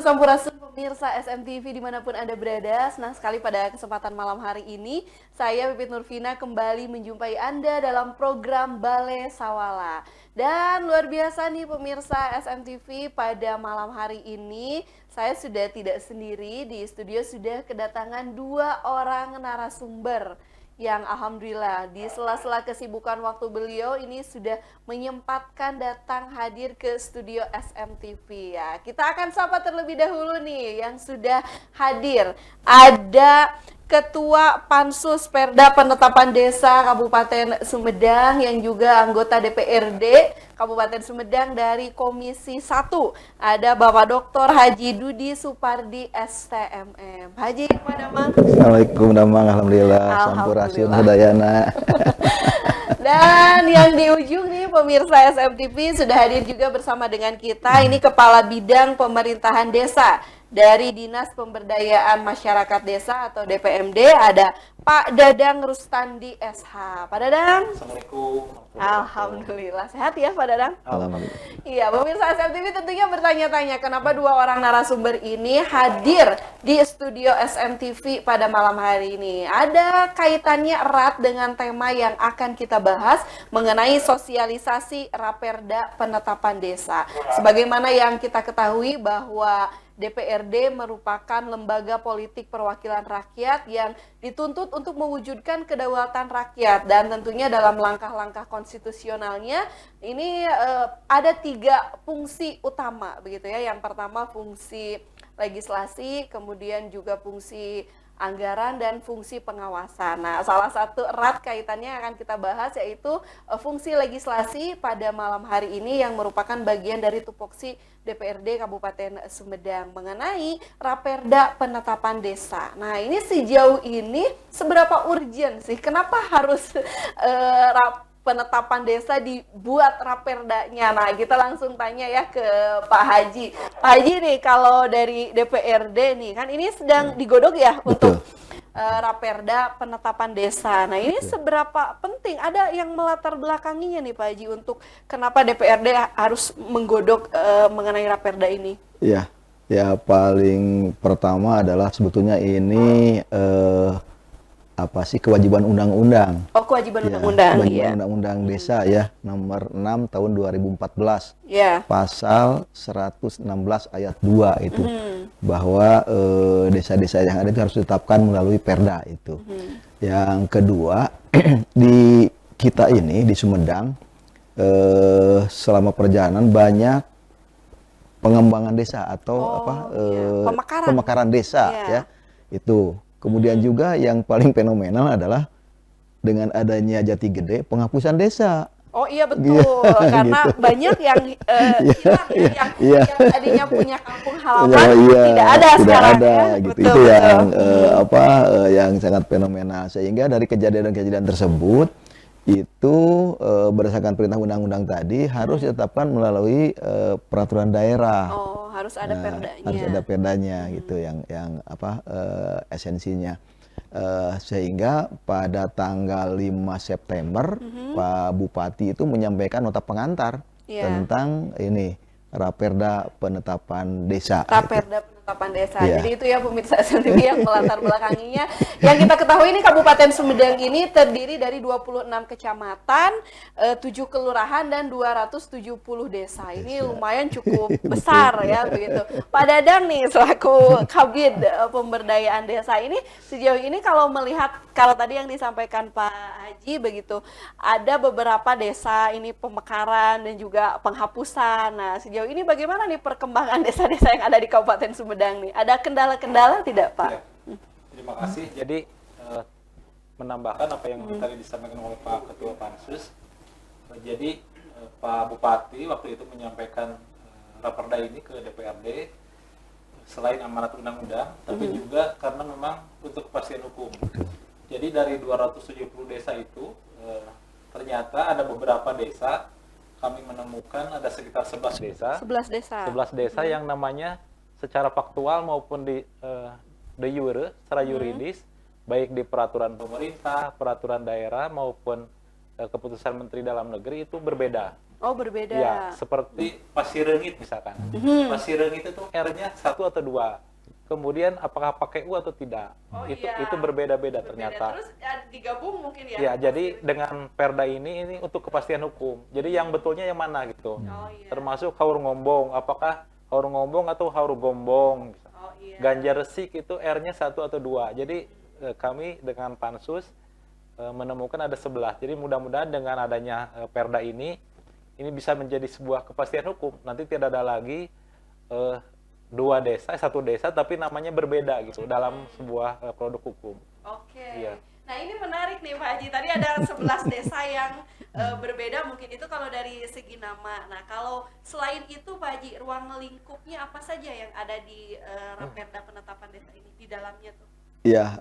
Sampurasun pemirsa SMTV dimanapun Anda berada. Senang sekali pada kesempatan malam hari ini saya Pipit Nurvina kembali menjumpai Anda dalam program Bale Sawala. Dan luar biasa nih pemirsa SMTV, pada malam hari ini saya sudah tidak sendiri. Di studio sudah kedatangan dua orang narasumber yang alhamdulillah di sela-sela kesibukan waktu beliau ini sudah menyempatkan datang hadir ke studio SMTV ya. Kita akan sapa terlebih dahulu nih yang sudah hadir. Ada Ketua Pansus Perda Penetapan Desa Kabupaten Sumedang yang juga anggota DPRD Kabupaten Sumedang dari Komisi 1. Ada Bapak Dr. Haji Dudi Supardi STMM. Haji, gimana Mang? Assalamualaikum Damang, alhamdulillah. Sampurasun Hudayana. Dan yang di ujung nih pemirsa SMTV sudah hadir juga bersama dengan kita. Ini Kepala Bidang Pemerintahan Desa dari Dinas Pemberdayaan Masyarakat Desa atau DPMD, ada Pak Dadang Rustandi SH. Pak Dadang. Assalamualaikum. Alhamdulillah. Sehat ya Pak Dadang? Alhamdulillah. Iya, pemirsa SMTV tentunya bertanya-tanya kenapa dua orang narasumber ini hadir di studio SMTV pada malam hari ini. Ada kaitannya erat dengan tema yang akan kita bahas mengenai sosialisasi Raperda Penetapan Desa. Sebagaimana yang kita ketahui bahwa DPRD merupakan lembaga politik perwakilan rakyat yang dituntut untuk mewujudkan kedaulatan rakyat, dan tentunya dalam langkah-langkah konstitusionalnya ini ada 3 fungsi utama begitu ya. Yang pertama fungsi legislasi, kemudian juga fungsi anggaran dan fungsi pengawasan. Nah, salah satu erat kaitannya yang akan kita bahas yaitu fungsi legislasi pada malam hari ini yang merupakan bagian dari tupoksi DPRD Kabupaten Sumedang mengenai Raperda Penetapan Desa. Nah, ini sejauh ini seberapa urgent sih? Kenapa harus penetapan desa dibuat raperdanya? Nah, kita langsung tanya ya ke Pak Haji. Pak Haji nih, kalau dari DPRD nih, kan ini sedang digodok ya untuk Raperda Penetapan Desa. Nah, ini seberapa penting? Ada yang melatar belakanginya nih Pak Haji untuk kenapa DPRD harus menggodok mengenai Raperda ini? Iya, ya paling pertama adalah sebetulnya ini kewajiban undang-undang. Oh, kewajiban undang-undang. Kewajiban undang-undang desa ya, nomor 6 tahun 2014. Ya. Pasal 116 ayat 2 itu. Bahwa desa-desa yang ada itu harus ditetapkan melalui perda itu. Yang kedua, di kita ini di Sumedang selama perjalanan banyak pengembangan desa atau pemekaran desa ya. Itu. Kemudian juga yang paling fenomenal adalah dengan adanya Jati Gede penghapusan desa. Oh iya betul, karena gitu. Banyak yang hilang ya, yang tadinya punya kampung halaman tidak ada sekarang. Ada, ya. Gitu. Betul, itu betul. Yang sangat fenomenal. Sehingga dari kejadian-kejadian tersebut itu berdasarkan perintah undang-undang tadi harus ditetapkan melalui peraturan daerah. Oh, harus ada perdanya. Harus ada perdanya gitu yang esensinya. Sehingga pada tanggal 5 September Pak Bupati itu menyampaikan nota pengantar tentang ini Raperda Penetapan Desa. Raperda Penetapan Desa. Jadi itu ya pemirsa SMTV yang melatar belakanginya. Yang kita ketahui ini Kabupaten Sumedang ini terdiri dari 26 kecamatan, 7 kelurahan dan 270 desa. Ini lumayan cukup besar ya begitu. Pak Dadang nih selaku Kabid Pemberdayaan Desa ini sejauh ini kalau melihat, kalau tadi yang disampaikan Pak Haji begitu, ada beberapa desa ini pemekaran dan juga penghapusan. Nah, sejauh ini bagaimana nih perkembangan desa-desa yang ada di Kabupaten Sumedang nih? Ada kendala-kendala tidak, Pak? Ya, terima kasih. Jadi menambahkan apa yang tadi disampaikan oleh Pak Ketua Pansus. Jadi Pak Bupati waktu itu menyampaikan Raperda ini ke DPRD selain amanat undang-undang, tapi juga karena memang untuk kepastian hukum. Jadi dari 270 desa itu ternyata ada beberapa desa, kami menemukan ada sekitar 11 desa. 11 desa. 11 desa yang namanya secara faktual maupun di de jure, secara yuridis, baik di peraturan pemerintah, peraturan daerah maupun keputusan Menteri Dalam Negeri itu berbeda. Oh, berbeda. Ya, seperti Pasireungit misalkan. Pasireungit itu R-nya 1 atau 2. Kemudian apakah pakai U atau tidak? Oh, itu iya. itu berbeda-beda Berbeda. ternyata. Terus digabung mungkin ya? Ya, jadi dengan Perda ini untuk kepastian hukum. Jadi yang betulnya yang mana gitu. Oh, iya. Termasuk haur ngombong, apakah haur ngombong atau haur gombong. Oh, iya. Ganjar resik itu R-nya 1 atau 2. Jadi kami dengan Pansus menemukan ada 11. Jadi mudah-mudahan dengan adanya Perda ini bisa menjadi sebuah kepastian hukum. Nanti tidak ada lagi satu desa tapi namanya berbeda gitu dalam sebuah produk hukum. Oke. Iya. Nah, ini menarik nih Pak Haji. Tadi ada 11 desa yang berbeda mungkin itu kalau dari segi nama. Nah, kalau selain itu Pak Haji, ruang lingkupnya apa saja yang ada di Raperda penetapan desa ini di dalamnya tuh? Ya,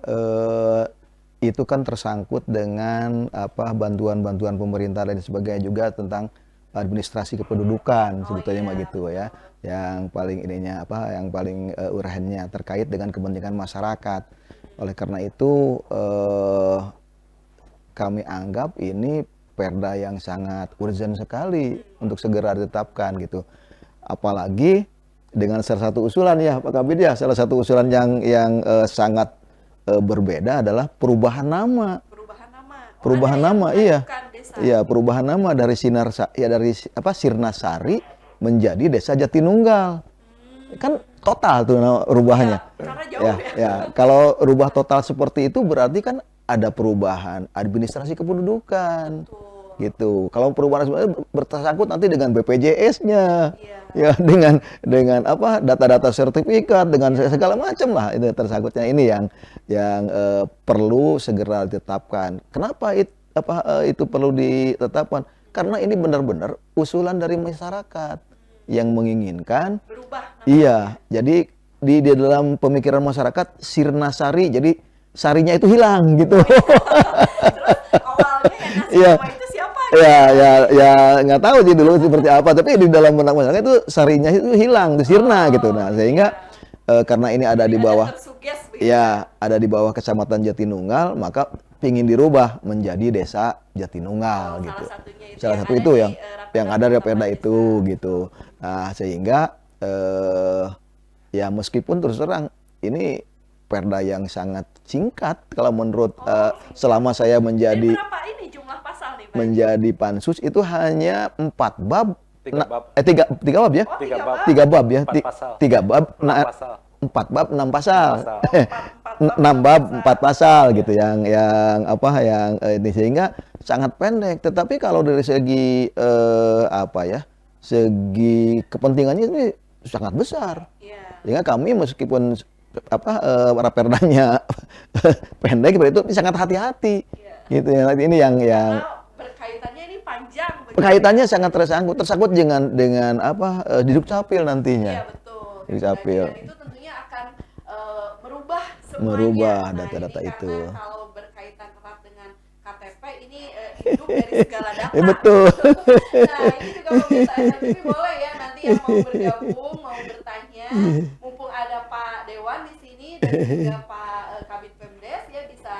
itu kan tersangkut dengan bantuan-bantuan pemerintah dan sebagainya juga tentang administrasi kependudukan sebetulnya mah gitu ya. Yang paling yang paling urgennya terkait dengan kepentingan masyarakat. Oleh karena itu kami anggap ini perda yang sangat urgent sekali untuk segera ditetapkan gitu. Apalagi dengan salah satu usulan ya Pak Kabid ya, salah satu usulan yang sangat berbeda adalah perubahan nama. Perubahan nama, iya. Iya, perubahan nama dari Sirnasari menjadi Desa Jatinunggal. Kan total tuh perubahannya. Ya. Kalau rubah total seperti itu berarti kan ada perubahan administrasi kependudukan. Gitu. Kalau perubahan sebenarnya bersangkut nanti dengan BPJS-nya. Ya, dengan data-data sertifikat, dengan segala macam lah itu tersangkutnya. Ini yang perlu segera ditetapkan. Kenapa itu perlu ditetapkan? Karena ini benar-benar usulan dari masyarakat yang menginginkan berubah. Iya, jadi di dalam pemikiran masyarakat Sirnasari, jadi sarinya itu hilang gitu. Terus awalnya yang ngasih nama itu siapa? Ya nggak tahu sih dulu seperti apa, tapi di dalam benak masyarakat itu sarinya itu hilang, itu sirna gitu. Nah, sehingga karena ini ada di bawah, ada di bawah Kecamatan Jatinunggal, maka ingin dirubah menjadi Desa Jatinunggal gitu. Salah satu itu yang ada di Perda itu gitu. Nah, sehingga ya meskipun terus terang ini Perda yang sangat singkat kalau menurut selama saya menjadi Pansus itu hanya 4 bab. 3 bab ya? 3 bab ya. 3 bab, 4 bab 6 pasal. 6 bab 4 pasal gitu yang ini, sehingga sangat pendek. Tetapi kalau dari segi segi kepentingannya ini sangat besar. Sehingga kami meskipun Raperdanya pendek itu sangat hati-hati. Gitu ya. Ini yang berkaitannya ini panjang. Kaitannya sangat tersangkut dengan di Dukcapil nantinya. Iya, betul. Di Dukcapil. Dan itu tentunya akan merubah data-data itu. Kalau berkaitan erat dengan KTP ini hidup dari segala data. Betul. Nah, ini juga pemirsa SMTV boleh ya nanti yang mau bergabung, mau bertanya, mumpung ada Pak Dewan di sini dan juga Pak Kabid Pemdes ya bisa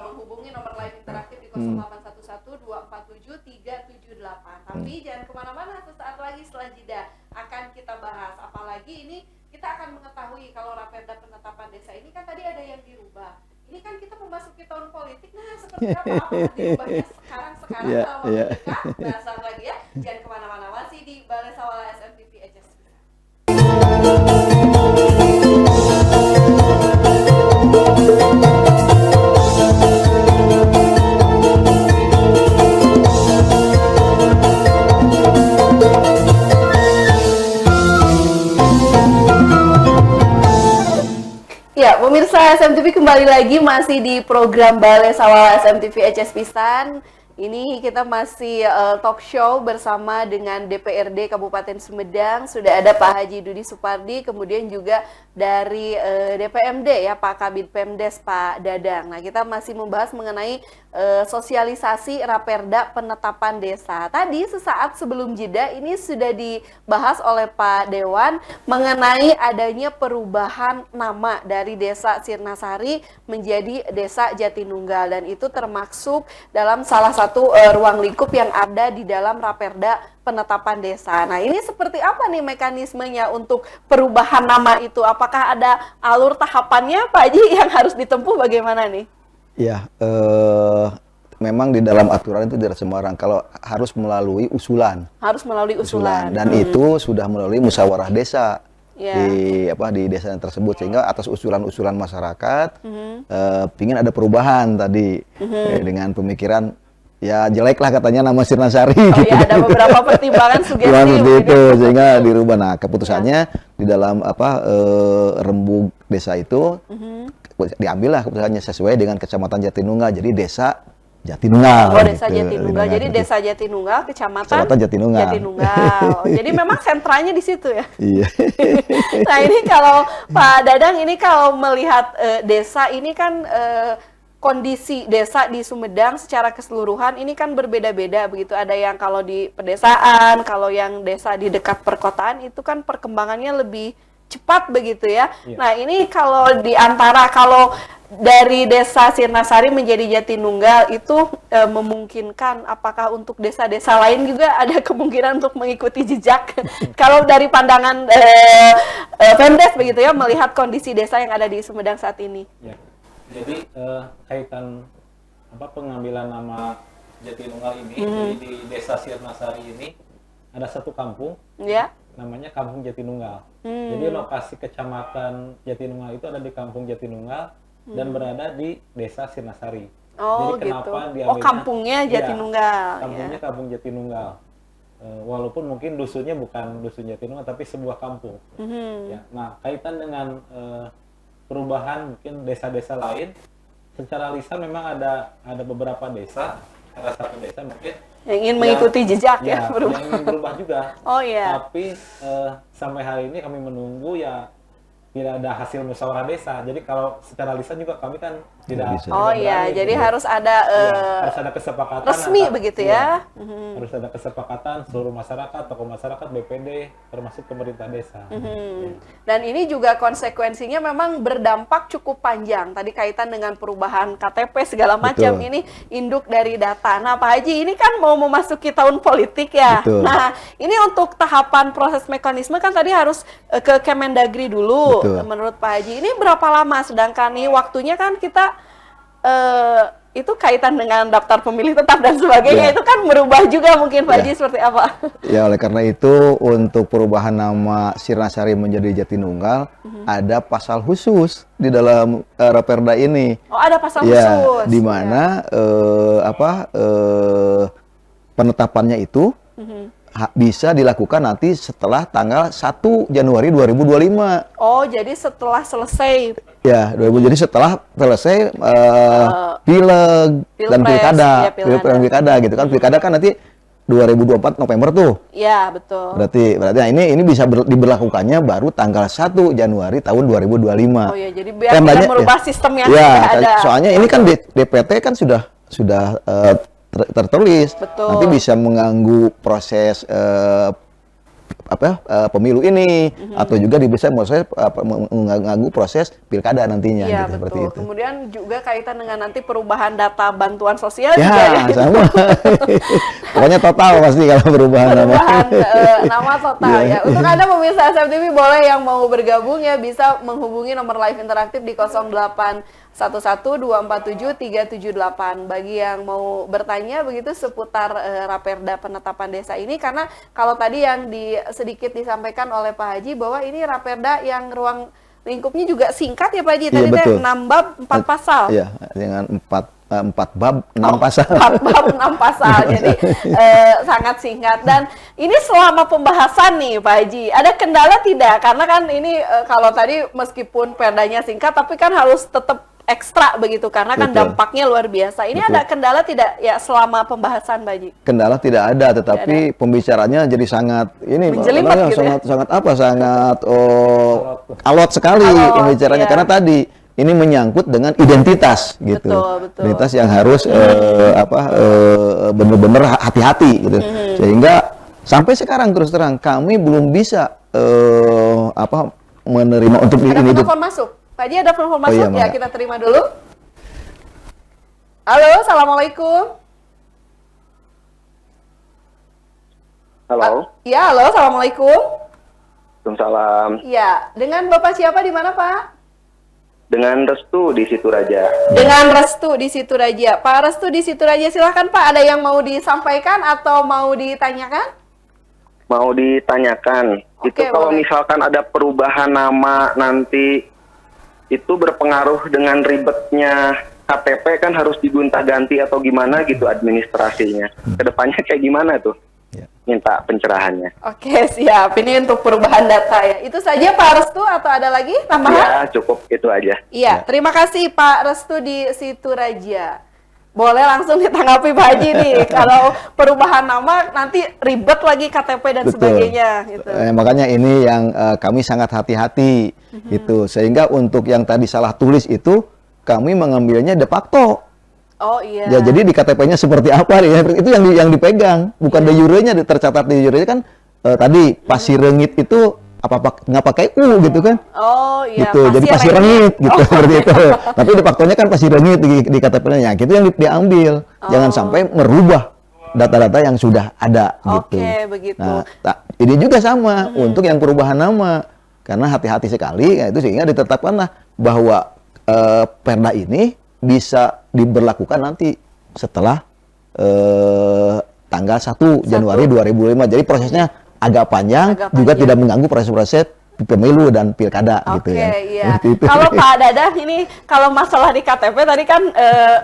menghubungi nomor live interaktif di 0811247378. Tapi jangan kemana-mana, sesaat lagi setelah jeda akan kita bahas. Apalagi ini kita akan mengetahui kalau Raperda penetapan desa ini kan tadi ada yang dirubah. Ini kan kita memasuki tahun politik, nah seperti apa dirubahnya sekarang selama mereka. Nah, saat lagi ya, jangan kemana-mana, masih di Balai Sawala SMTV HSP. Ya, pemirsa SMTV kembali lagi masih di program Balai Sawala SMTV HS Pisan. Ini kita masih talk show bersama dengan DPRD Kabupaten Sumedang. Sudah ada Pak Haji Dudi Supardi, kemudian juga dari DPMD ya Pak Kabid Pemdes Pak Dadang. Nah, kita masih membahas mengenai sosialisasi Raperda penetapan desa. Tadi sesaat sebelum jeda ini sudah dibahas oleh Pak Dewan mengenai adanya perubahan nama dari Desa Sirnasari menjadi Desa Jatinunggal, dan itu termasuk dalam salah satu satu ruang lingkup yang ada di dalam Raperda penetapan desa. Nah, ini seperti apa nih mekanismenya untuk perubahan nama itu? Apakah ada alur tahapannya, Pak Haji, yang harus ditempuh bagaimana nih? Ya, memang di dalam aturan itu tidak sembarang. Kalau harus melalui usulan. Harus melalui usulan. Dan itu sudah melalui musyawarah desa. Ya. Di desa tersebut, sehingga atas usulan-usulan masyarakat pingin ada perubahan tadi dengan pemikiran ya jelek lah katanya nama Sirnasari Oh gitu. ya, ada beberapa pertimbangan sugesti Seperti itu, gitu. sehingga dirubah. Nah, keputusannya di dalam rembuk desa itu diambillah keputusannya sesuai dengan Kecamatan Jatinunggal, jadi desa Jatinunggal. Oh, desa gitu. Jatinunggal. Jadi desa Jatinunggal, Kecamatan Jatinunggal. Jadi memang sentranya di situ ya. Iya. Nah, ini kalau Pak Dadang, ini kalau melihat desa ini kan kondisi desa di Sumedang secara keseluruhan ini kan berbeda-beda begitu. Ada yang kalau di pedesaan, kalau yang desa di dekat perkotaan itu kan perkembangannya lebih cepat begitu ya. Iya. Nah, ini kalau di antara kalau dari desa Sirnasari menjadi Jatinunggal itu memungkinkan, apakah untuk desa-desa lain juga ada kemungkinan untuk mengikuti jejak? Kalau dari pandangan Pemdes begitu ya, melihat kondisi desa yang ada di Sumedang saat ini. Ya. Jadi kaitan pengambilan nama Jatinunggal ini, jadi di desa Sirnasari ini ada satu kampung Ya. namanya Kampung Jatinunggal. Jadi lokasi Kecamatan Jatinunggal itu ada di Kampung Jatinunggal dan berada di desa Sirnasari. Oh, Jadi gitu. kenapa Oh, diambilnya? kampungnya Jatinunggal. Iya, kampungnya Kampung Jatinunggal. Walaupun mungkin dusunnya bukan dusun Jatinunggal tapi sebuah kampung. Ya. Nah, kaitan dengan perubahan mungkin desa-desa lain, secara lisan memang ada beberapa desa, salah satu desa mungkin yang ingin mengikuti jejak ya, berubah. yang ingin berubah juga. Oh iya. Tapi sampai hari ini kami menunggu ya tidak ada hasil musyawarah desa. Jadi kalau secara lisan juga kami kan tidak. bisa. Oh tidak iya, berani, jadi gitu. harus ada Harus ada kesepakatan resmi begitu ya. Harus ada kesepakatan seluruh masyarakat, tokoh masyarakat, BPD, termasuk pemerintah desa. Ya. Dan ini juga konsekuensinya memang berdampak cukup panjang. Tadi kaitan dengan perubahan KTP segala macam, Betul. ini induk dari data. Nah, Pak Haji, ini kan mau memasuki tahun politik ya. Betul. Nah, ini untuk tahapan proses mekanisme kan tadi harus ke Kemendagri dulu. Betul. Menurut Pak Haji, ini berapa lama? Sedangkan nih waktunya kan kita itu kaitan dengan daftar pemilih tetap dan sebagainya, Ya. itu kan merubah juga mungkin Pak Ya. Haji seperti apa? Ya, oleh karena itu untuk perubahan nama Sirnasari menjadi Jatinunggal ada pasal khusus di dalam Raperda ini. Oh, ada pasal Ya, khusus. di mana penetapannya itu bisa dilakukan nanti setelah tanggal 1 Januari 2025. Oh, jadi setelah selesai Ya, jadi setelah selesai pileg dan Pilpres, pilkada, ya, pilkada. pilkada gitu kan. Pilkada kan nanti 2024 November tuh. ya, betul. Berarti nah ini bisa diberlakukannya baru tanggal 1 Januari tahun 2025. Oh ya, jadi biar tidak merubah sistem yang ya, sudah ada. soalnya ini kan DPT kan sudah tertulis. Betul. Nanti bisa mengganggu proses pemilu ini atau juga bisa mengganggu proses pilkada nantinya Iya, gitu, seperti betul. itu. Kemudian juga kaitan dengan nanti perubahan data bantuan sosial juga Ya, sama. Pokoknya total pasti kalau perubahan nama. perubahan nama total ya. Untuk Anda pemirsa SMTV boleh yang mau bergabung ya bisa menghubungi nomor live interaktif di 0811247378 bagi yang mau bertanya begitu seputar Raperda penetapan desa ini, karena kalau tadi yang sedikit disampaikan oleh Pak Haji bahwa ini Raperda yang ruang lingkupnya juga singkat ya Pak Haji, tadi Iya, betul. 6 bab 4 pasal. Iya, dengan 4 bab 6 pasal. 4 bab 6 pasal, jadi sangat singkat. Dan ini selama pembahasan nih Pak Haji, ada kendala tidak? Karena kan ini kalau tadi meskipun perdanya singkat, tapi kan harus tetap ekstra begitu, karena kan Betul. dampaknya luar biasa. Ini Betul. ada kendala tidak ya selama pembahasan Pak Haji? Kendala tidak ada, tetapi pembicaranya jadi sangat Menjelimet gitu ya? sangat alot sekali Alot, pembicaranya iya. karena tadi ini menyangkut dengan identitas gitu. Betul, betul. Identitas yang harus benar-benar hati-hati gitu. Sehingga sampai sekarang terus terang kami belum bisa menerima untuk Ada ini. telepon masuk? Pak Haji, ada telepon masuk? iya, Ya, Mbak. kita terima dulu. Halo, Assalamualaikum. Halo, Ya, halo, assalamualaikum. Waalaikumsalam. Ya, dengan Bapak siapa di mana, Pak? Dengan Restu di Situraja. Dengan Restu di Situraja. Pak Restu di Situraja, silahkan Pak. Ada yang mau disampaikan atau mau ditanyakan? Mau ditanyakan, Oke, itu kalau boleh. misalkan ada perubahan nama nanti, itu berpengaruh dengan ribetnya KTP kan harus digonta-ganti atau gimana gitu administrasinya. Kedepannya kayak gimana tuh? Ya. Minta pencerahannya. Oke, siap. Ini untuk perubahan data ya. Itu saja Pak Restu atau ada lagi tambahan? Ya, cukup itu aja. Iya, terima kasih Pak Restu di Situraja. Boleh langsung ditanggapi Pak Haji nih. Kalau perubahan nama nanti ribet lagi KTP dan Betul. sebagainya gitu. Makanya ini yang kami sangat hati-hati itu, sehingga untuk yang tadi salah tulis itu kami mengambilnya de facto. Oh iya. Ya, jadi di KTP-nya seperti apa ya? Itu yang dipegang, bukan de jure-nya tercatat di jure kan tadi Pasirengit itu nggak pakai U gitu kan? Oh iya. Gitu. Jadi Pasirengit gitu seperti itu. Tapi de facto-nya kan Pasirengit di KTP-nya. Ya, gitu yang diambil. Jangan sampai merubah data-data yang sudah ada gitu. Oke, begitu. Nah, ini juga sama untuk yang perubahan nama. Karena hati-hati sekali ya, itu sehingga ditetapkanlah bahwa Perda ini bisa diberlakukan nanti setelah tanggal 1 Januari 2005. Jadi prosesnya agak panjang, juga tidak mengganggu proses-proses pemilu dan pilkada gitu ya. Oke, iya. Kalau Pak Dadah ini kalau masalah di KTP tadi kan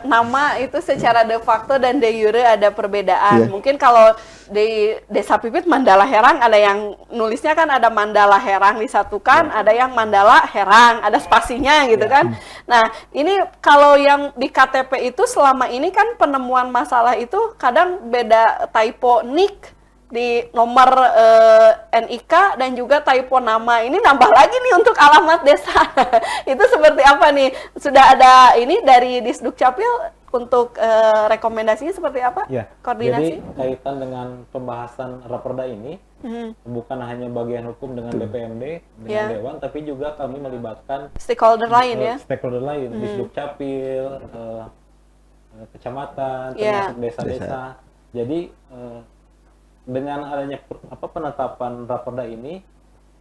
nama itu secara de facto dan de jure ada perbedaan. Iya. Mungkin kalau di Desa Pipit Mandala Herang ada yang nulisnya kan ada Mandala Herang disatukan, ada yang Mandala Herang, ada spasinya gitu kan. Nah, ini kalau yang di KTP itu selama ini kan penemuan masalah itu kadang beda typo NIK di nomor NIK dan juga typo nama. Ini nambah lagi nih untuk alamat desa. Itu seperti apa nih? Sudah ada ini dari Disduk Capil untuk rekomendasinya seperti apa? Ya, Koordinasi? jadi kaitan dengan pembahasan Raperda ini bukan hanya bagian hukum dengan DPMD, dengan Dewan, tapi juga kami melibatkan Stakeholder lain ya? stakeholder lain, Disduk Capil, kecamatan, termasuk desa-desa. Jadi dengan adanya penetapan Raperda ini,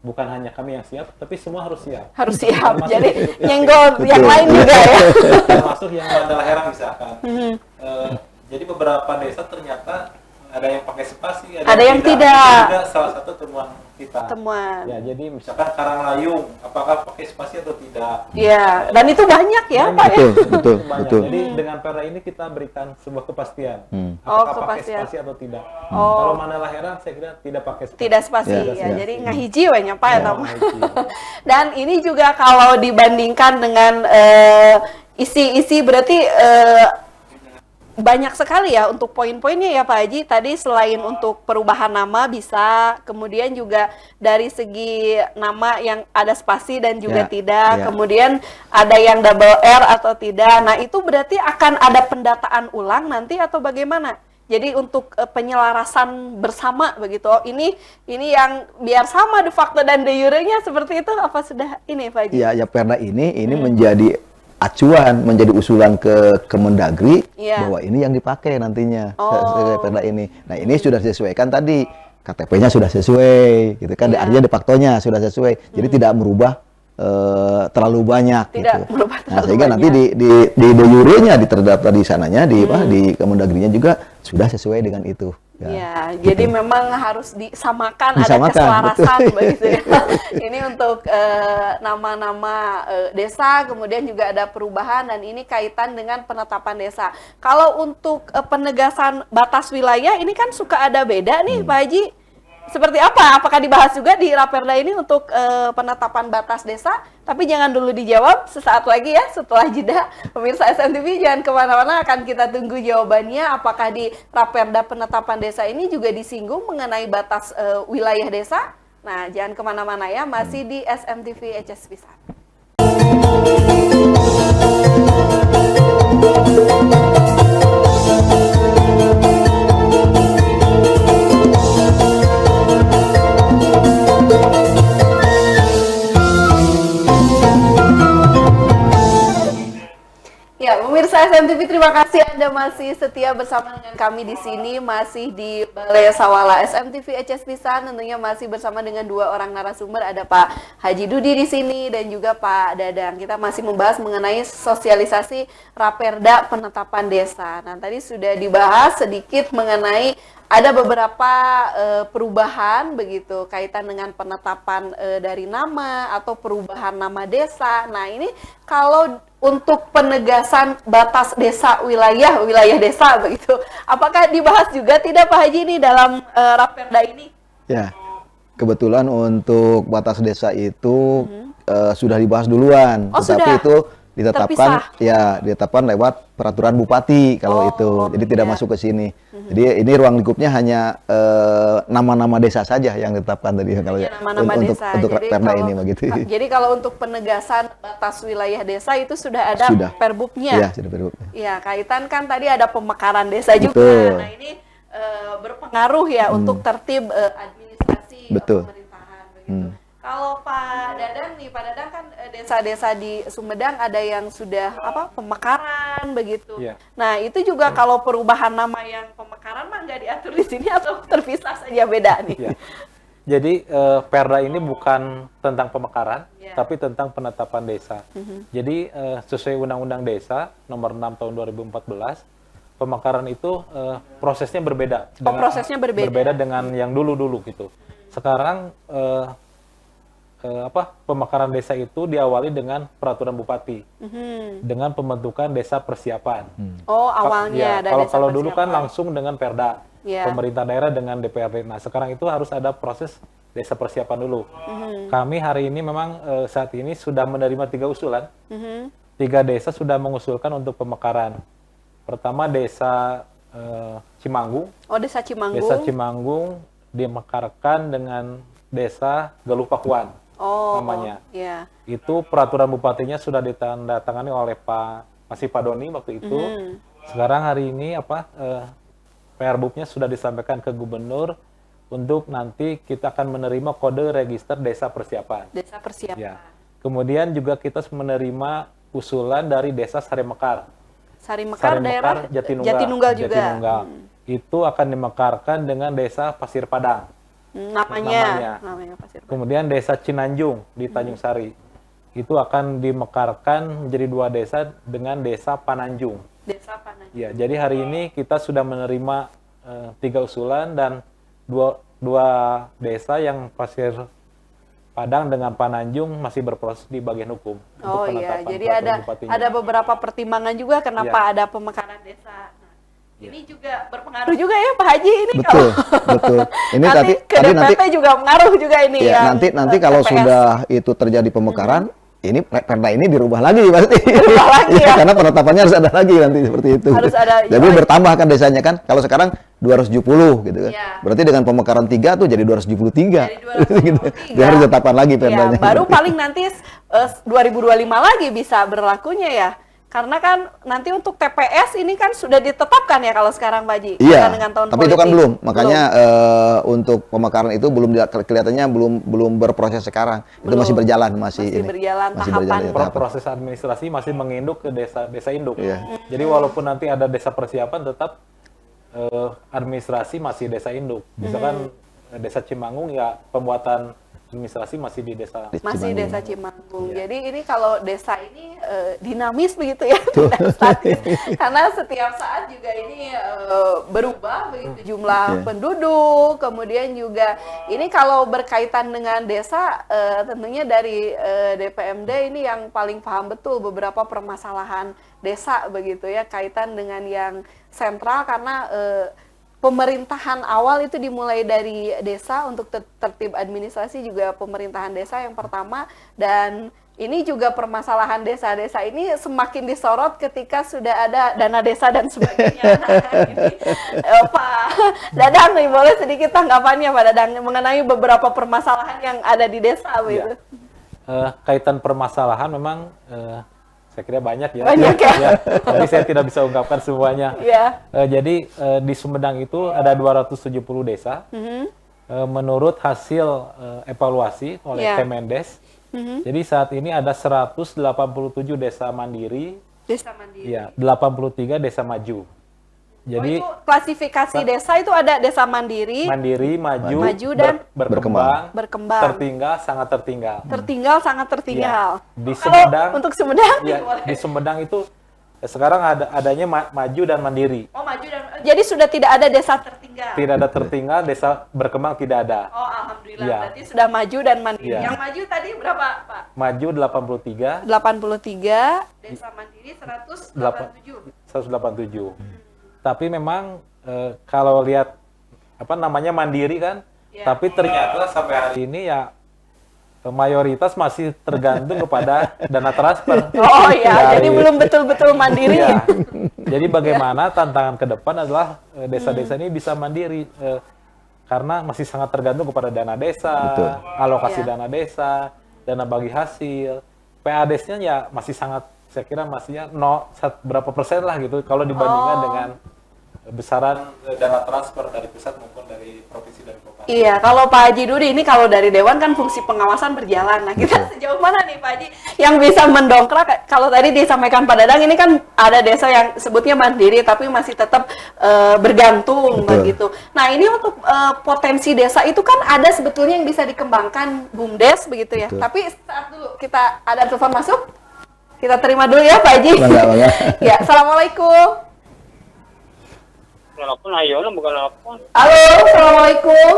bukan hanya kami yang siap, tapi semua harus siap. Harus siap. Termasuk Jadi Disduk Capil. nyenggol yang lain juga ya? Termasuk yang Mandala Herang misalkan. Jadi beberapa desa ternyata ada yang pakai spasi, Ada yang tidak. Itu juga salah satu temuan kita. Temuan. Ya, jadi misalkan Karanglayung, apakah pakai spasi atau tidak? Iya, dan itu banyak ya Pak ya? Betul. Banyak. Jadi dengan Perda ini kita berikan sebuah kepastian. Apakah pakai kepastian. spasi atau tidak? Kalau Mandala Herang saya kira tidak pakai spasi. Tidak spasi Ya, ya, ya. jadi ngahiji we nya Pak ya, Tom. ngahiji. Dan ini juga kalau dibandingkan dengan isi-isi berarti banyak sekali ya untuk poin-poinnya ya Pak Haji. Tadi selain untuk perubahan nama bisa, kemudian juga dari segi nama yang ada spasi dan juga Ya, tidak, ya. kemudian ada yang double R atau tidak. Nah itu berarti akan ada pendataan ulang nanti atau bagaimana? Jadi untuk penyelarasan bersama begitu. Oh, ini yang biar sama de facto dan de jure-nya seperti itu apa sudah ini Pak Haji? Ya Perda ini menjadi acuan, menjadi usulan ke Kemendagri bahwa ini yang dipakai nantinya Perda ini. Nah, ini sudah disesuaikan tadi. KTP-nya sudah sesuai, gitu kan? Artinya de facto-nya sudah sesuai. Jadi tidak merubah terlalu banyak Tidak gitu. merubah Nah, terlalu sehingga nanti banyak. di de jure-nya terdaftar di sananya di Kemendagri-nya juga sudah sesuai dengan itu. Ya, gitu. jadi memang harus disamakan, ada Disamakan, keselarasan betul. begitu ya. Ini untuk nama-nama desa, kemudian juga ada perubahan dan ini kaitan dengan penetapan desa. Kalau untuk penegasan batas wilayah ini kan suka ada beda nih Pak Haji. Seperti apa? Apakah dibahas juga di Raperda ini untuk penetapan batas desa? Tapi jangan dulu dijawab, sesaat lagi ya setelah jeda. Pemirsa SMTV jangan kemana-mana, akan kita tunggu jawabannya. Apakah di Raperda penetapan desa ini juga disinggung mengenai batas wilayah desa? Nah, jangan kemana-mana ya, masih di SMTV HS Pisan. Ya, pemirsa SMTV TV, terima kasih Anda masih setia bersama dengan kami di sini, masih di Balai Sawala SMTV HS Pisan. Tentunya masih bersama dengan dua orang narasumber, ada Pak Haji Dudi di sini dan juga Pak Dadang. Kita masih membahas mengenai sosialisasi Raperda penetapan desa. Nah, tadi sudah dibahas sedikit mengenai ada beberapa perubahan begitu kaitan dengan penetapan dari nama atau perubahan nama desa. Nah, ini kalau untuk penegasan batas desa wilayah desa begitu, apakah dibahas juga tidak Pak Haji ini dalam Raperda ini? Ya, kebetulan untuk batas desa itu sudah dibahas duluan, Oh, tetapi sudah itu ditetapkan lewat peraturan bupati kalau itu, jadi tidak masuk ke sini. Jadi ini ruang lingkupnya hanya nama-nama desa saja yang ditetapkan tadi kalau nama-nama desa. untuk Jadi Perda kalau- ini begitu. Jadi kalau untuk penegasan batas wilayah desa itu sudah ada Sudah. perbuknya. Iya, sudah perbuknya. Iya, kaitan kan tadi ada pemekaran desa juga. Betul. Nah, ini berpengaruh ya untuk tertib administrasi Betul. pemerintahan begitu. Kalau Pak Dadang nih, Pak Dadang kan desa-desa di Sumedang ada yang sudah pemekaran begitu. Iya. Nah, itu juga kalau perubahan nama yang pemekaran mah nggak diatur di sini atau terpisah saja beda nih. Iya. Jadi Perda ini bukan tentang pemekaran, Iya. tapi tentang penetapan desa. Jadi sesuai Undang-Undang Desa Nomor 6 Tahun 2014, pemekaran itu prosesnya berbeda. Prosesnya berbeda. Berbeda dengan yang dulu-dulu gitu. Sekarang pemekaran desa itu diawali dengan peraturan bupati, dengan pembentukan desa persiapan. Oh, awalnya Ya, ada desa kalau dulu kan persiapan. langsung dengan Perda, Iya. pemerintah daerah dengan DPRD. Nah, sekarang itu harus ada proses desa persiapan dulu. Kami hari ini memang saat ini sudah menerima 3 usulan. 3 desa sudah mengusulkan untuk pemekaran. Pertama desa Cimanggung. Oh, desa Cimanggung. Desa Cimanggung dimekarkan dengan desa Galuh Pakuan namanya. Iya. Itu peraturan bupatinya sudah ditandatangani oleh Pak Doni waktu itu. Sekarang hari ini PRBUP-nya sudah disampaikan ke gubernur untuk nanti kita akan menerima kode register desa persiapan. Desa persiapan. Ya. Kemudian juga kita menerima usulan dari desa Sarimekar. Sarimekar daerah Jatinunggal juga. Jatinunggal. Itu akan dimekarkan dengan desa Pasir Padang. Namanya Pasir. Kemudian desa Cinanjung di Tanjung Sari. Itu akan dimekarkan menjadi 2 desa dengan desa Pananjung. Desa Pananjung. Ya, jadi hari ini kita sudah menerima 3 usulan dan dua desa yang Pasir Padang dengan Pananjung masih berproses di bagian hukum. Oh untuk iya, penetapan jadi peraturan bupatinya. ada beberapa pertimbangan juga kenapa Iya. ada pemekaran desa. Nah, ini juga berpengaruh juga ya Pak Haji ini Betul, betul. Ini nanti ke DPP juga mengaruh juga ini ya, yang nanti kalau TPS. sudah itu terjadi pemekaran, ini Perda ini dirubah lagi pasti. Dirubah lagi ya. Karena penetapannya harus ada lagi nanti seperti itu. Harus ada, Jadi ya. bertambah kan desanya kan. Kalau sekarang 270 gitu kan. Iya. Berarti dengan pemekaran 3 tuh jadi 273. Jadi 273. Gitu. Dia harus ditetapkan lagi Ya, Perdanya. baru paling nanti 2025 lagi bisa berlakunya ya. Karena kan nanti untuk TPS ini kan sudah ditetapkan ya kalau sekarang Pak Haji. Iya, Dengan tahun tapi itu kan politik. belum. Makanya untuk pemekaran itu belum kelihatannya belum berproses sekarang. Itu Belum. masih berjalan, masih berjalan masih tahapan. berjalan, tahapan. Proses administrasi masih menginduk ke desa induk. Iya. Jadi walaupun nanti ada desa persiapan, tetap administrasi masih desa induk. Misalkan desa Cimanggung ya pembuatan administrasi masih di desa. Masih Cimanggung. desa Cimanggung. Iya. Jadi ini kalau desa ini dinamis begitu ya, tidak statis. Karena setiap saat juga ini berubah begitu jumlah Iya. penduduk. Kemudian juga ini kalau berkaitan dengan desa, tentunya dari DPMD ini yang paling paham betul beberapa permasalahan desa begitu ya, kaitan dengan yang sentral karena pemerintahan awal itu dimulai dari desa untuk tertib administrasi juga pemerintahan desa yang pertama, dan ini juga permasalahan desa-desa ini semakin disorot ketika sudah ada dana desa dan sebagainya. Nah, ini, Pak Dadang nih boleh sedikit tanggapannya Pak Dadang mengenai beberapa permasalahan yang ada di desa begitu. Kaitan permasalahan memang saya kira banyak ya. Banyak ya. Tapi saya tidak bisa ungkapkan semuanya. Ya. Jadi di Sumedang itu ada 270 desa. Menurut hasil evaluasi oleh Ya. Kemendes, jadi saat ini ada 187 desa mandiri Desa mandiri. Iya, 83 desa maju. Jadi itu klasifikasi desa itu ada desa mandiri, mandiri, maju, Maju dan berkembang, berkembang, tertinggal, sangat tertinggal. tertinggal, sangat tertinggal. Iya. Di Kalau Sumedang, untuk Sumedang, ya, boleh. di Sumedang itu sekarang adanya maju dan mandiri. Oh, maju dan jadi sudah tidak ada desa tertinggal. Tidak ada tertinggal, desa berkembang tidak ada. Oh, alhamdulillah. Iya. Berarti sudah maju dan mandiri. Iya. Yang maju tadi berapa, Pak? Maju 83, 83, desa mandiri 187. 187. Tapi memang kalau lihat apa namanya mandiri kan, Ya. tapi ternyata sampai hari ini ya mayoritas masih tergantung kepada dana transfer. Oh ya, Dari- jadi belum betul-betul mandiri. Iya. Jadi bagaimana tantangan ke depan adalah desa-desa ini bisa mandiri karena masih sangat tergantung kepada dana desa, Betul. alokasi Iya. dana desa, dana bagi hasil. PADS-nya ya masih sangat, saya kira masihnya berapa persen lah gitu kalau dibandingkan dengan besaran dana transfer dari pusat maupun dari provinsi dan kabupaten. Iya, kalau Pak Haji Dudi ini kalau dari Dewan kan fungsi pengawasan berjalan. Nah, kita sejauh mana nih Pak Haji yang bisa mendongkrak? Kalau tadi disampaikan Pak Dadang ini kan ada desa yang sebutnya mandiri tapi masih tetap bergantung Betul. begitu. Nah, ini untuk potensi desa itu kan ada sebetulnya yang bisa dikembangkan BUMDes begitu ya. Betul. Tapi saat dulu kita ada telepon masuk. Kita terima dulu ya Pak Haji. Bangga. Ya, Assalamualaikum. Telepon ayo lah, bukan telepon. Halo, Assalamualaikum.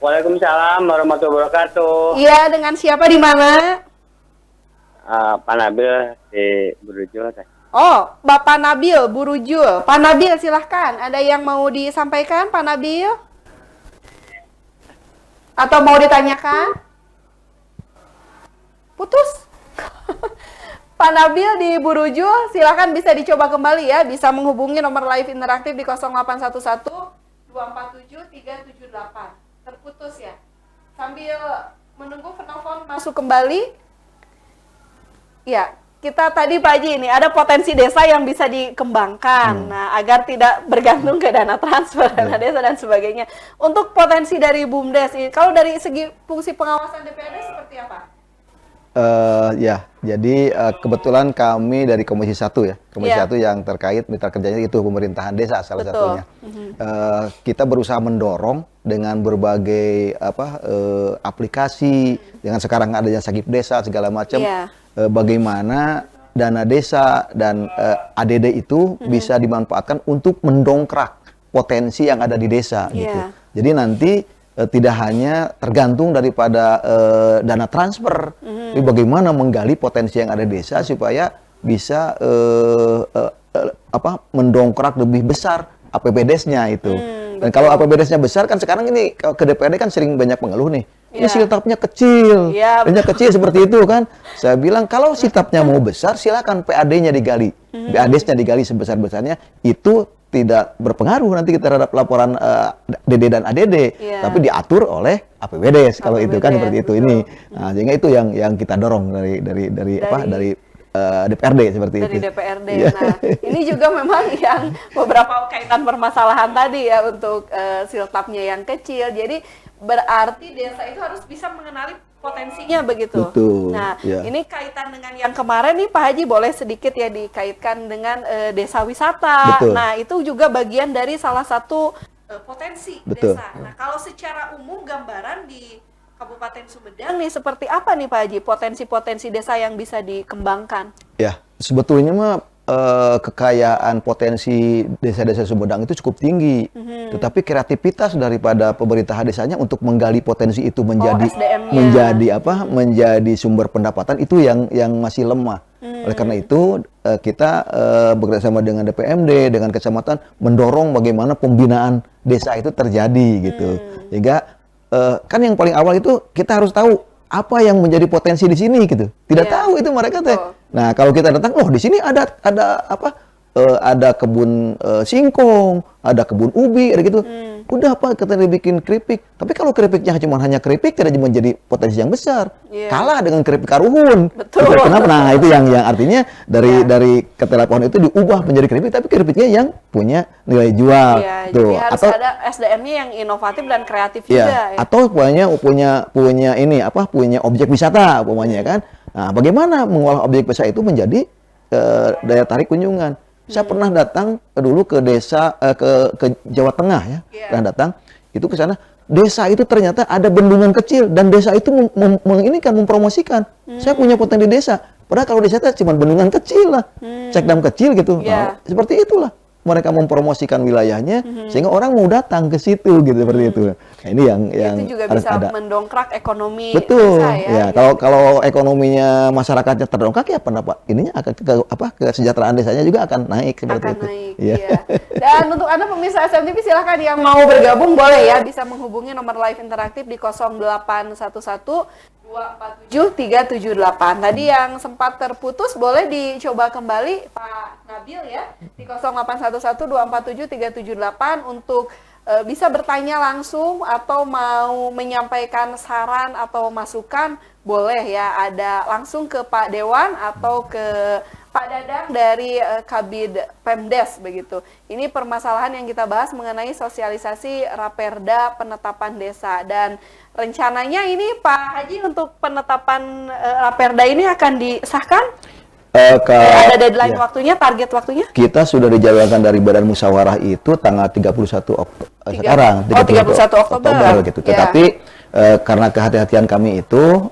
Waalaikumsalam warahmatullahi wabarakatuh. Iya, dengan siapa di mana? Pak Nabil di Burujul. Oh, Bapak Nabil, Burujul. Pak Nabil, silahkan. Ada yang mau disampaikan, Pak Nabil? Atau mau ditanyakan? Putus? Pak Nabil di Burujul, silahkan bisa dicoba kembali ya. Bisa menghubungi nomor live interaktif di 0811 247 378. Terputus ya. Sambil menunggu penelpon masuk kembali. Ya, kita tadi Pak Haji ini ada potensi desa yang bisa dikembangkan. Nah, agar tidak bergantung ke dana transfer, dana desa dan sebagainya. Untuk potensi dari BUMDes ini, kalau dari segi fungsi pengawasan DPRD seperti apa? Ya, jadi kebetulan kami dari Komisi 1 ya, Komisi Iya. 1 yang terkait mitra kerjanya itu pemerintahan desa salah Betul. satunya. Kita berusaha mendorong dengan berbagai aplikasi, dengan sekarang adanya Sagip Desa segala macam, Iya. bagaimana dana desa dan ADD itu bisa dimanfaatkan untuk mendongkrak potensi yang ada di desa gitu. Iya. Jadi nanti tidak hanya tergantung daripada dana transfer, tapi bagaimana menggali potensi yang ada di desa supaya bisa mendongkrak lebih besar APBDes-nya itu. Dan kalau APBDes-nya besar kan sekarang ini ke DPRD kan sering banyak mengeluh nih. Ini Iya. siltapnya kecil, Iya, hanya kecil seperti itu kan. Saya bilang kalau siltapnya mau besar silakan PAD-nya digali, PADes-nya digali sebesar-besarnya, itu tidak berpengaruh nanti terhadap laporan DD dan ADD, Iya. tapi diatur oleh APBDes kalau itu kan APBDes, seperti itu betul. ini. Nah, sehingga itu yang kita dorong dari DPRD seperti Dari itu. DPRD. Iya. Nah, ini juga memang yang beberapa kaitan permasalahan tadi ya untuk siltapnya yang kecil. Jadi berarti desa itu harus bisa mengenali potensinya begitu. Betul, Nah, ya. ini kaitan dengan yang kemarin nih Pak Haji boleh sedikit ya dikaitkan dengan desa wisata. Betul. Nah, itu juga bagian dari salah satu potensi Betul. desa. Nah, kalau secara umum gambaran di Kabupaten Sumedang nih seperti apa nih Pak Haji potensi-potensi desa yang bisa dikembangkan? Ya, sebetulnya mah kekayaan potensi desa-desa Sumedang itu cukup tinggi. Tetapi kreativitas daripada pemerintah desanya untuk menggali potensi itu menjadi SDM-nya. menjadi sumber pendapatan itu yang masih lemah. Oleh karena itu kita bekerjasama dengan DPMD, dengan kecamatan mendorong bagaimana pembinaan desa itu terjadi gitu. Sehingga kan yang paling awal itu kita harus tahu apa yang menjadi potensi di sini gitu. Tidak Iya. tahu itu mereka teh. Betul. Nah, kalau kita datang, loh di sini ada apa? Ada kebun singkong, ada kebun ubi, ada gitu. Udah apa kita bikin keripik. Tapi kalau keripiknya cuma hanya keripik tidak menjadi potensi yang besar. Iya. Kalah dengan keripik karuhun. Betul. Kenapa? Nah, itu yang artinya dari ketela pohon itu diubah menjadi keripik tapi keripiknya yang punya nilai jual. Iya, Tuh. jadi harus Atau ada SDM-nya yang inovatif dan kreatif ya, juga. Ya. atau punya objek wisata umpamanya kan. Nah, bagaimana mengolah objek wisata itu menjadi daya tarik kunjungan. Saya pernah datang dulu ke desa ke Jawa Tengah ya, pernah datang itu ke sana. Desa itu ternyata ada bendungan kecil dan desa itu mempromosikan. Saya punya potensi desa. Padahal kalau desa itu cuma bendungan kecil lah, cek dam kecil gitu. Nah, seperti itulah mereka mempromosikan wilayahnya sehingga orang mau datang ke situ gitu seperti itu. Nah, ini yang itu juga harus bisa ada. mendongkrak ekonomi Betul. desa ya. Kalau ekonominya masyarakatnya terdongkrak ya pendapat ininya akan kesejahteraan desanya juga akan naik seperti akan itu. naik. Iya. Iya. Dan untuk Anda pemirsa SMTV silahkan yang mau bergabung boleh ya bisa menghubungi nomor live interaktif di 0811 247 378. Tadi yang sempat terputus boleh dicoba kembali Pak Nabil ya di 0811 247 378 untuk bisa bertanya langsung atau mau menyampaikan saran atau masukan boleh ya, ada langsung ke Pak Dewan atau ke Pak Dadang dari Kabid Pemdes begitu. Ini permasalahan yang kita bahas mengenai sosialisasi Raperda penetapan desa, dan rencananya ini Pak Haji untuk penetapan Raperda ini akan disahkan? Ada deadline waktunya, target waktunya? Kita sudah dijadwalkan dari Badan Musyawarah itu tanggal 31 Oktober sekarang. 31 Oktober gitu. Tetapi karena kehati-hatian kami itu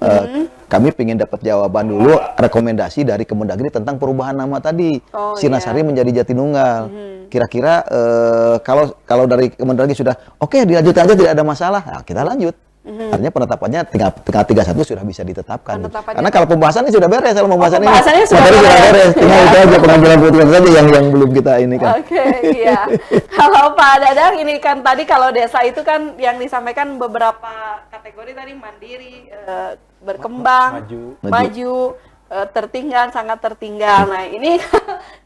kami ingin dapat jawaban dulu rekomendasi dari Kemendagri tentang perubahan nama tadi. Sinasari menjadi Jatinunggal. Kira-kira kalau dari Kemendagri sudah oke, dilanjut aja tidak ada masalah. Nah, kita lanjut. Artinya penetapannya tinggal 31 sudah bisa ditetapkan. Karena kalau pembahasannya sudah beres, kalau pembahasannya sudah beres. Tinggal itu aja pengambilan putusan saja yang belum kita ini kan. Oke, iya. Kalau Pak Dadang ini kan tadi kalau desa itu kan yang disampaikan beberapa kategori tadi, mandiri, berkembang, maju, tertinggal, sangat tertinggal. Nah, ini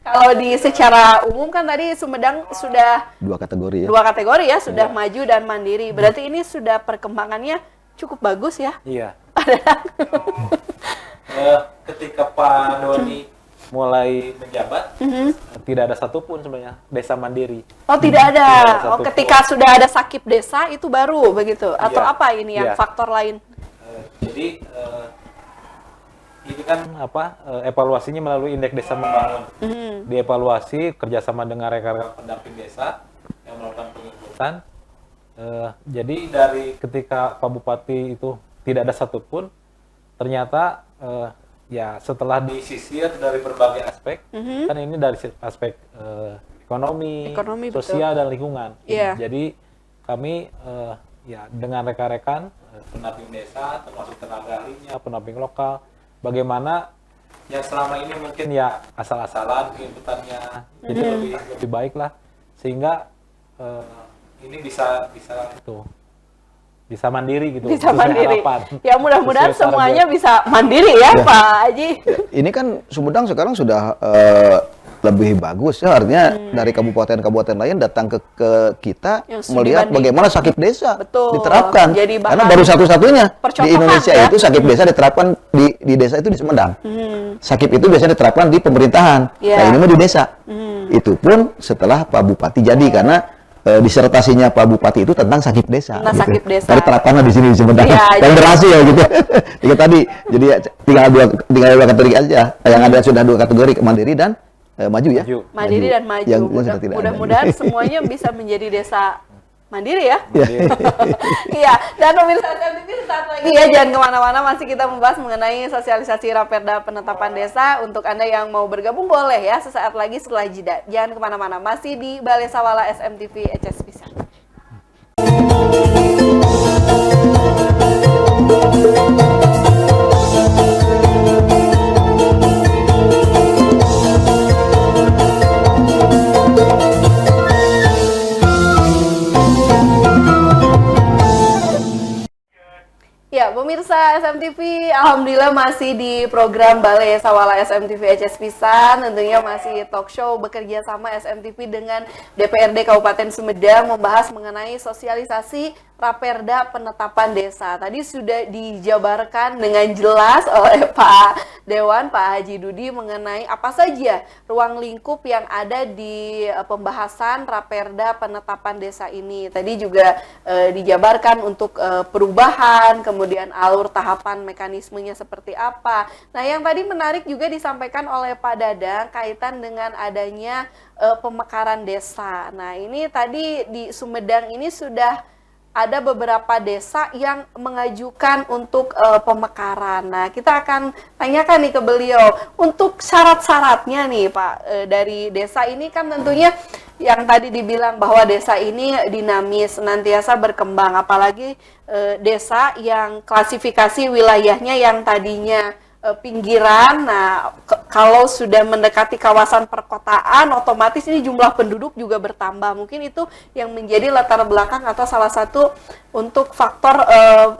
kalau secara umum kan tadi Sumedang sudah dua kategori ya, sudah maju dan mandiri. Berarti ini sudah perkembangannya cukup bagus ya? Iya. Ketika Pak Doni mulai menjabat, tidak ada satupun sebenarnya desa mandiri. Oh, tidak ada. Tidak ada Ketika sudah ada sakip desa itu baru begitu? Atau apa ini yang faktor lain? Jadi ini kan evaluasinya melalui indeks desa membangun. Dievaluasi kerjasama dengan rekan-rekan pendamping desa yang melakukan penginputan. Jadi dari ketika Pak Bupati itu tidak ada satupun, ternyata ya setelah disisir dari berbagai aspek, kan ini dari aspek ekonomi sosial dan lingkungan. Jadi kami ya dengan rekan-rekan pendamping desa, termasuk tenaga ahlinya, pendamping lokal, bagaimana yang selama ini mungkin ya asal-asalan inputannya, jadi lebih baik lah, sehingga ini bisa mandiri gitu. Bisa mandiri. Harapan. Ya mudah-mudahan semuanya bisa mandiri ya, Pak Haji. Ini kan Sumedang sekarang sudah lebih bagus ya, artinya dari kabupaten-kabupaten lain datang ke kita melihat bagaimana sakip desa diterapkan. Karena baru satu-satunya di Indonesia itu sakip desa diterapkan di desa itu di Sumedang. Sakip itu biasanya diterapkan di pemerintahan. Nah, ini mah di desa. Itu pun setelah Pak Bupati jadi, karena disertasinya Pak Bupati itu tentang sakip desa. Tentang sakip desa. Tapi terapannya di sini di Sumedang. Dan berhasil gitu. Itu tadi. Jadi tinggal dua kategori aja. Yang ada sudah dua kategori, mandiri dan maju ya. Mandiri dan maju. Mudah-mudahan semuanya bisa menjadi desa mandiri ya. Iya. Dan pemirsa SMTV sesaat lagi ya, jangan kemana-mana, masih kita membahas mengenai sosialisasi Raperda penetapan desa. Untuk Anda yang mau bergabung boleh ya, sesaat lagi setelah jeda. Jangan kemana-mana, masih di Balai Sawala SMTV HS Pisang. Ya, pemirsa SMTV, alhamdulillah masih di program Balai Sawala SMTV HS Pisan. Tentunya masih talk show bekerja sama SMTV dengan DPRD Kabupaten Sumedang membahas mengenai sosialisasi Raperda Penetapan Desa. Tadi sudah dijabarkan dengan jelas oleh Pak Dewan, Pak Haji Dudi, mengenai apa saja ruang lingkup yang ada di pembahasan Raperda Penetapan Desa ini. Tadi juga dijabarkan untuk perubahan, kemudian alur tahapan mekanismenya seperti apa. Nah, yang tadi menarik juga disampaikan oleh Pak Dadang kaitan dengan adanya pemekaran desa. Nah, ini tadi di Sumedang ini sudah ada beberapa desa yang mengajukan untuk pemekaran. Nah, kita akan tanyakan nih ke beliau untuk syarat-syaratnya nih Pak, dari desa ini kan tentunya yang tadi dibilang bahwa desa ini dinamis, senantiasa berkembang, apalagi desa yang klasifikasi wilayahnya yang tadinya pinggiran. Nah, kalau sudah mendekati kawasan perkotaan, otomatis ini jumlah penduduk juga bertambah. Mungkin itu yang menjadi latar belakang atau salah satu untuk faktor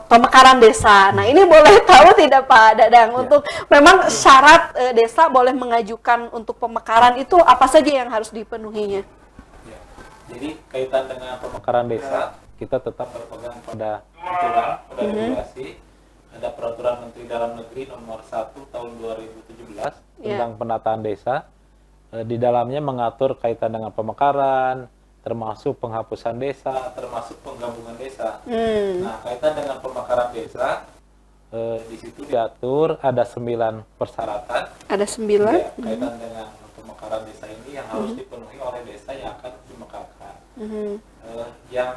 pemekaran desa. Nah, ini boleh tahu tidak Pak Dadang, untuk memang syarat desa boleh mengajukan untuk pemekaran itu apa saja yang harus dipenuhinya? Ya. Jadi kaitan dengan pemekaran desa, kita tetap berpegang pada aturan, pada regulasi. Ada Peraturan Menteri Dalam Negeri Nomor 1 Tahun 2017 tentang penataan desa. Di dalamnya mengatur kaitan dengan pemekaran, termasuk penghapusan desa, termasuk penggabungan desa. Nah, kaitan dengan pemekaran desa, di situ diatur ada 9 persyaratan. Ada 9? Ya, kaitan dengan pemekaran desa ini yang harus dipenuhi oleh desa yang akan dimekarkan. Yang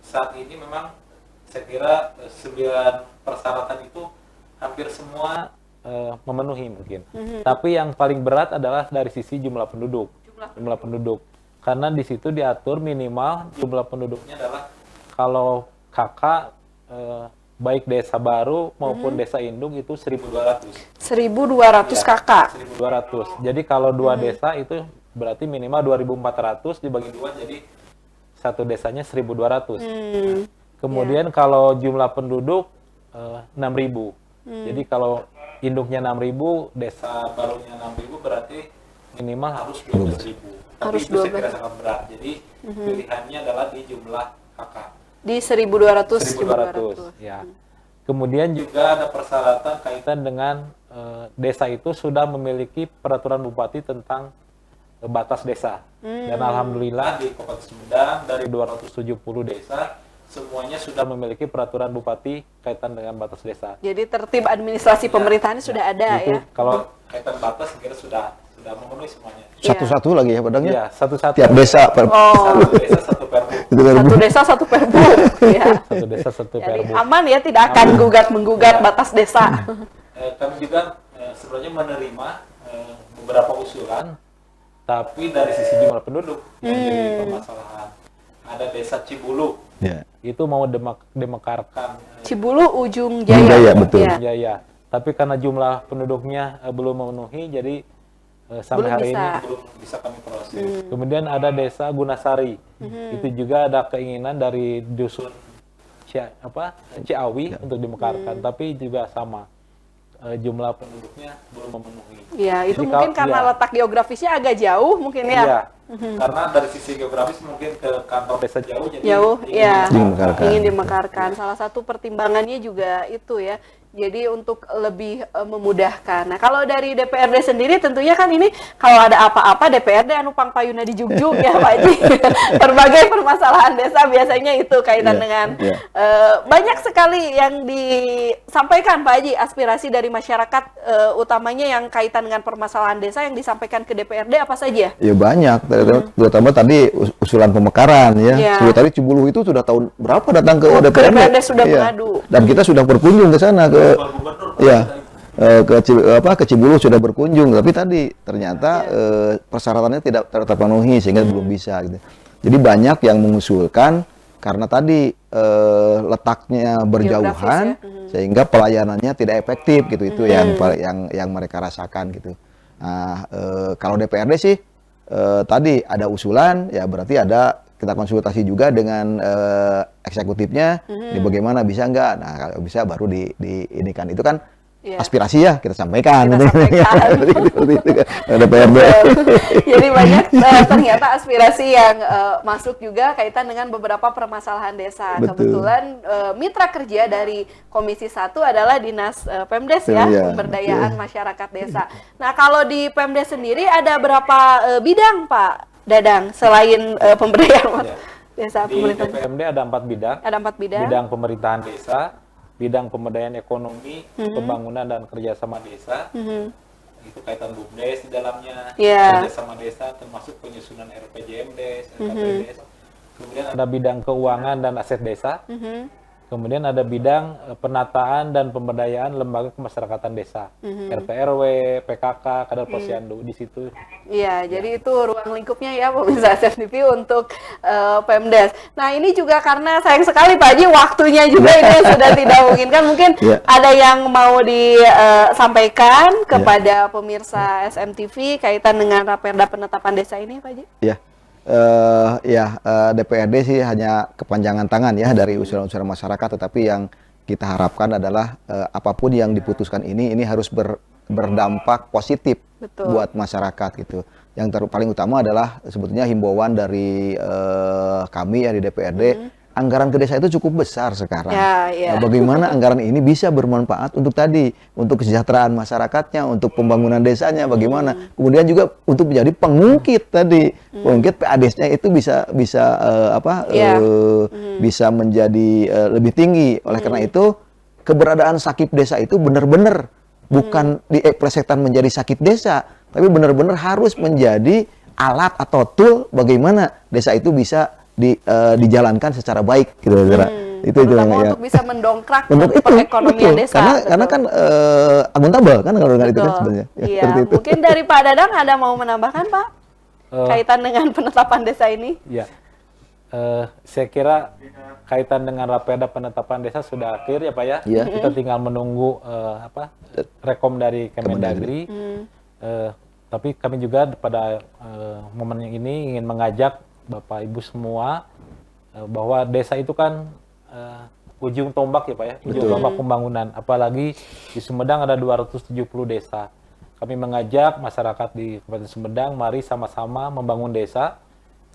saat ini memang saya kira 9 persyaratan itu hampir semua memenuhi mungkin. Tapi yang paling berat adalah dari sisi jumlah penduduk. Jumlah penduduk. Karena di situ diatur minimal jumlah penduduknya adalah kalau kakak baik desa baru maupun desa induk itu 1.200. 1.200 kakak. 1.200. Jadi kalau 2 desa itu berarti minimal 2.400 dibagi 2 jadi satu desanya 1.200. Kemudian kalau jumlah penduduk 6.000. Jadi kalau induknya 6.000, desa barunya 6.000 berarti minimal harus 12.000. Tapi itu saya kira sangat berat. Jadi pilihannya adalah di jumlah kakak. Di 1.200. 1.200. Ya. Kemudian juga ada persyaratan kaitan dengan desa itu sudah memiliki peraturan bupati tentang batas desa. Dan alhamdulillah di Kabupaten Sumedang dari 270 desa semuanya sudah memiliki peraturan bupati kaitan dengan batas desa. Jadi tertib administrasi pemerintahannya sudah ada itu, ya. Kalau kaitan batas kira sudah memenuhi semuanya. Satu-satu lagi ya Padang ya? Iya, satu-satu. Tiap desa Satu desa satu perbu. Satu desa satu perbu. Ya. Satu desa satu Jadi perbu. aman ya, tidak akan menggugat batas desa. Kami juga sebenarnya menerima beberapa usulan, tapi dari sisi jumlah penduduk yang jadi permasalahan. Ada desa Cibulu. Ya. Itu mau dimekarkan Cibulu Ujung Jaya. Jaya, betul. Ya. Jaya. Tapi karena jumlah penduduknya belum memenuhi, jadi sampai Belum hari bisa. ini belum bisa kami proses. Kemudian ada desa Gunasari. Itu juga ada keinginan dari dusun Ciawi untuk dimekarkan, tapi juga sama. Jumlah penduduknya belum memenuhi. Ya, itu Jadi mungkin karena letak geografisnya agak jauh mungkin ya. Iya. Karena dari sisi geografis mungkin ke kantor desa jauh, jadi Jauh, ya. Dimekarkan. Ingin dimekarkan. Salah satu pertimbangannya juga itu ya. Jadi untuk lebih memudahkan. Nah, kalau dari DPRD sendiri tentunya kan ini kalau ada apa-apa DPRD anu pangpayuna di Jugjug ya Pak Haji. Berbagai permasalahan desa biasanya itu kaitan dengan banyak sekali yang disampaikan Pak Haji, aspirasi dari masyarakat utamanya yang kaitan dengan permasalahan desa yang disampaikan ke DPRD apa saja? Ya banyak, terutama tadi usulan pemekaran ya. Ya. Sebelum tadi Cibulu itu sudah tahun berapa datang ke DPRD? DPRD sudah Iya. mengadu. Dan kita sudah berkunjung ke sana ke ke Cibulu sudah berkunjung, tapi tadi ternyata persyaratannya tidak terpenuhi sehingga belum bisa gitu. Jadi banyak yang mengusulkan karena tadi letaknya berjauhan sehingga pelayanannya tidak efektif gitu, itu yang mereka rasakan gitu. Nah, kalau DPRD sih tadi ada usulan, ya berarti ada kita konsultasi juga dengan eksekutifnya, di bagaimana bisa nggak? Nah kalau bisa baru diinikan, itu kan Iya. aspirasi ya kita sampaikan. Kita sampaikan. Seperti itu kan. DPRD. Jadi banyak ternyata aspirasi yang masuk juga kaitan dengan beberapa permasalahan desa. Betul. Kebetulan mitra kerja dari Komisi 1 adalah Dinas Pemdes ya, Iya, Pemberdayaan betul. Masyarakat Desa. Nah, kalau di Pemdes sendiri ada berapa bidang, Pak Dadang, selain pemberdayaan desa Di pemerintahan? DPMD ada 4 bidang. Ada 4 bidang. Bidang pemerintahan desa, bidang pemberdayaan ekonomi, pembangunan dan kerjasama desa. Itu kaitan BUMDes di dalamnya, Iya. kerjasama desa termasuk penyusunan RPJMDes, RKPDes. Kemudian ada bidang keuangan dan aset desa. Kemudian ada bidang penataan dan pemberdayaan lembaga kemasyarakatan desa, RT/RW, PKK, Kadar Posyandu di situ. Iya, jadi itu ruang lingkupnya ya pemirsa SMTV untuk Pemdes. Nah, ini juga karena sayang sekali Pak Haji waktunya juga ini sudah tidak memungkinkan. Mungkin Ya. ada yang mau disampaikan kepada pemirsa SMTV kaitan dengan Raperda penetapan desa ini, Pak Haji? Ya, DPRD sih hanya kepanjangan tangan ya dari usulan-usulan masyarakat, tetapi yang kita harapkan adalah apapun yang diputuskan ini harus berdampak positif Betul. buat masyarakat gitu. Yang paling utama adalah sebetulnya himbauan dari kami ya di DPRD, anggaran ke desa itu cukup besar sekarang. Ya, ya. Nah, bagaimana anggaran ini bisa bermanfaat untuk untuk kesejahteraan masyarakatnya, untuk pembangunan desanya, bagaimana? Kemudian juga untuk menjadi pengungkit pengungkit PADES-nya itu bisa bisa menjadi lebih tinggi. Oleh karena itu, keberadaan sakit desa itu benar-benar bukan diekspresikan menjadi sakit desa, tapi benar-benar harus menjadi alat atau tool bagaimana desa itu bisa dijalankan secara baik gitu. Itu Terutama yang untuk bisa mendongkrak untuk itu perekonomian betul. desa. Karena kan akuntabel kan kalau dengan itu kan Betul. sebenarnya. Ya, Iya, seperti itu. mungkin dari Pak Dadang ada mau menambahkan Pak kaitan dengan penetapan desa ini? Ya, saya kira kaitan dengan Raperda penetapan desa sudah akhir ya Pak ya. Iya. Kita tinggal menunggu rekom dari Kemendagri. Tapi kami juga pada momen yang ini ingin mengajak Bapak Ibu semua bahwa desa itu kan ujung tombak ya Pak ya, ujung tombak pembangunan. Apalagi di Sumedang ada 270 desa. Kami mengajak masyarakat di Kabupaten Sumedang, mari sama-sama membangun desa.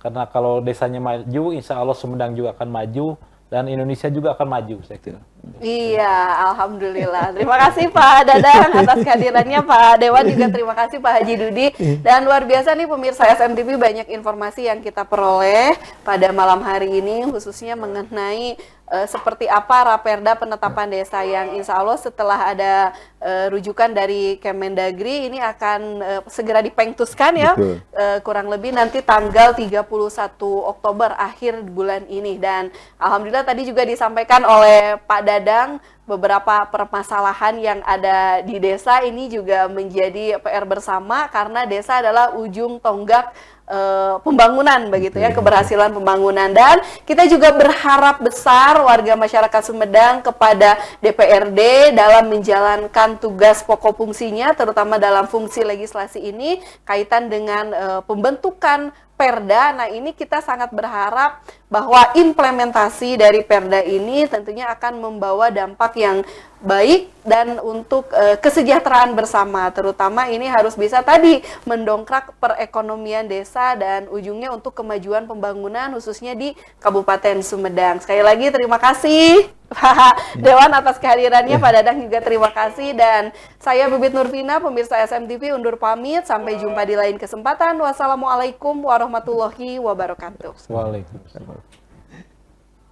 Karena kalau desanya maju, insya Allah Sumedang juga akan maju dan Indonesia juga akan maju, saya kira. Iya, alhamdulillah. Terima kasih Pak Dadang atas kehadirannya, Pak Dewan juga terima kasih Pak Haji Dudi. Dan luar biasa nih pemirsa SMTV, banyak informasi yang kita peroleh pada malam hari ini khususnya mengenai seperti apa Raperda penetapan desa yang insya Allah setelah ada rujukan dari Kemendagri ini akan segera dipengtuskan ya. Kurang lebih nanti tanggal 31 Oktober akhir bulan ini. Dan alhamdulillah tadi juga disampaikan oleh Pak Dadang beberapa permasalahan yang ada di desa ini juga menjadi PR bersama karena desa adalah ujung tonggak pembangunan begitu ya, keberhasilan pembangunan. Dan kita juga berharap besar warga masyarakat Sumedang kepada DPRD dalam menjalankan tugas pokok fungsinya, terutama dalam fungsi legislasi ini kaitan dengan pembentukan Perda. Nah, ini kita sangat berharap bahwa implementasi dari Perda ini tentunya akan membawa dampak yang baik dan untuk kesejahteraan bersama, terutama ini harus bisa tadi mendongkrak perekonomian desa dan ujungnya untuk kemajuan pembangunan khususnya di Kabupaten Sumedang. Sekali lagi terima kasih Pak Dewan atas kehadirannya, Pak Dadang juga terima kasih, dan saya Bibit Nurvina, pemirsa SMTV undur pamit, sampai jumpa di lain kesempatan. Wassalamualaikum warahmatullahi wabarakatuh. Waalaikumsalam.